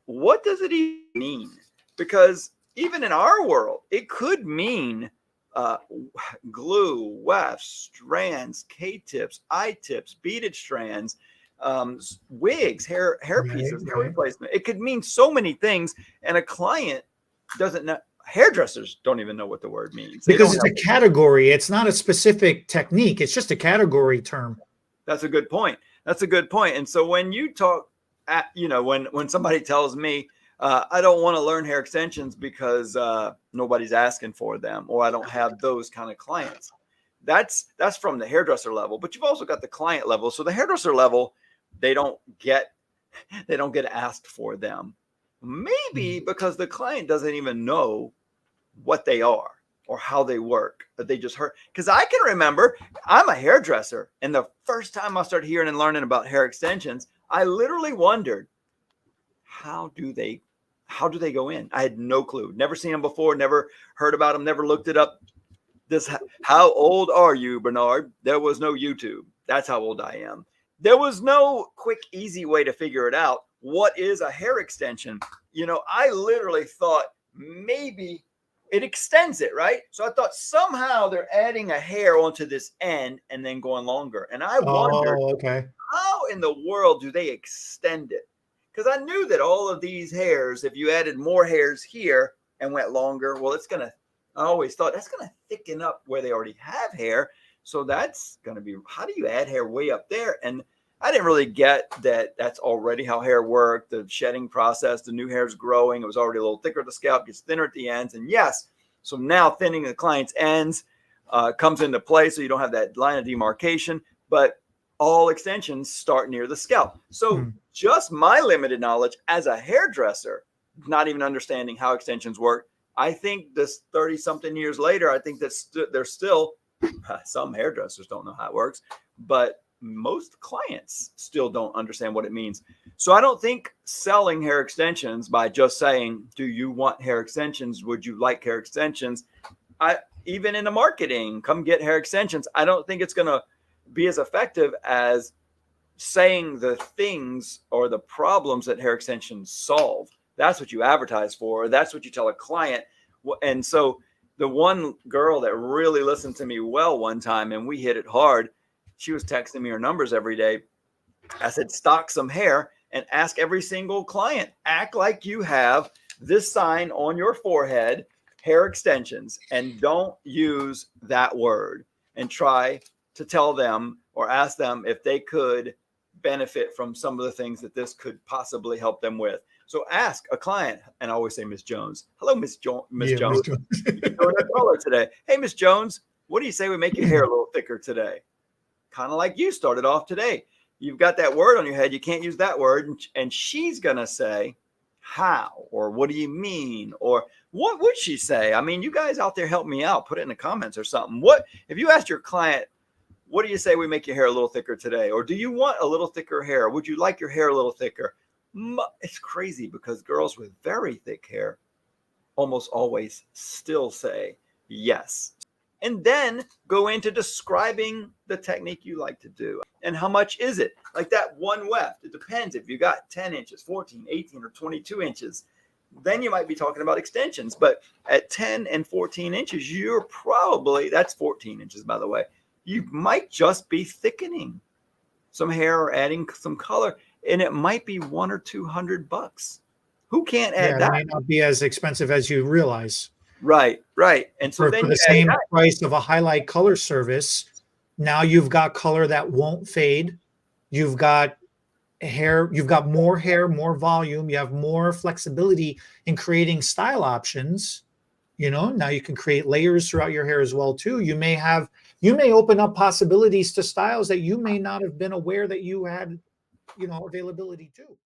what does it even mean? Because even in our world, it could mean glue, wefts, strands, K-tips, I-tips, beaded strands, wigs, hair pieces, hair replacement. It could mean so many things, and a client doesn't know. Hairdressers don't even know what the word means because it's a category. It's not a specific technique. It's just a category term. That's a good point. That's a good point. And so when you talk, when somebody tells me, I don't want to learn hair extensions because nobody's asking for them, or I don't have those kind of clients. That's from the hairdresser level, but you've also got the client level. So the hairdresser level, they don't get asked for them. Maybe because the client doesn't even know what they are or how they work, but they just heard. Because I can remember, I'm a hairdresser, and the first time I started hearing and learning about hair extensions, I literally wondered, how do they go in? I had no clue. Never seen them before, never heard about them, never looked it up. How old are you, Bernard? There was no YouTube. That's how old I am. There was no quick, easy way to figure it out. What is a hair extension? I literally thought maybe it extends it, right? So I thought somehow they're adding a hair onto this end and then going longer. And I wondered, how in the world do they extend it? Because I knew that all of these hairs, if you added more hairs here and went longer, well, I always thought that's going to thicken up where they already have hair. So that's going to be, how do you add hair way up there? And I didn't really get that that's already how hair worked, the shedding process, the new hair's growing. It was already a little thicker at the scalp, gets thinner at the ends. And yes, so now thinning the client's ends comes into play, so you don't have that line of demarcation, but all extensions start near the scalp. So just my limited knowledge as a hairdresser, not even understanding how extensions work, I think this 30-something years later, I think that there's still, some hairdressers don't know how it works, but most clients still don't understand what it means. So I don't think selling hair extensions by just saying, do you want hair extensions? Would you like hair extensions? Even in the marketing, come get hair extensions. I don't think it's going to be as effective as saying the things or the problems that hair extensions solve. That's what you advertise for. That's what you tell a client. And so the one girl that really listened to me well one time, and we hit it hard, she was texting me her numbers every day. I said, stock some hair and ask every single client, act like you have this sign on your forehead, hair extensions, and don't use that word, and try to tell them or ask them if they could benefit from some of the things that this could possibly help them with. So ask a client, and I always say, Miss Jones. Hello, Miss Jones. You're doing a color today. Hey, Miss Jones, what do you say we make your hair a little thicker today? Kind of like you started off today. You've got that word on your head. You can't use that word. And she's going to say, how? Or what do you mean? Or what would she say? I mean, you guys out there help me out. Put it in the comments or something. What if you asked your client, what do you say we make your hair a little thicker today? Or do you want a little thicker hair? Would you like your hair a little thicker? It's crazy because girls with very thick hair almost always still say yes. And then go into describing the technique you like to do. And how much is it? Like that one weft. It depends if you got 10 inches, 14, 18, or 22 inches. Then you might be talking about extensions. But at 10 and 14 inches, you're probably, that's 14 inches, by the way, you might just be thickening some hair or adding some color. And it might be $100 or $200. Who can't add that? It may not be as expensive as you realize. Right. And so for the same price of a highlight color service, now you've got color that won't fade. You've got hair, you've got more hair, more volume. You have more flexibility in creating style options. Now you can create layers throughout your hair as well too. You may open up possibilities to styles that you may not have been aware that you had, availability to.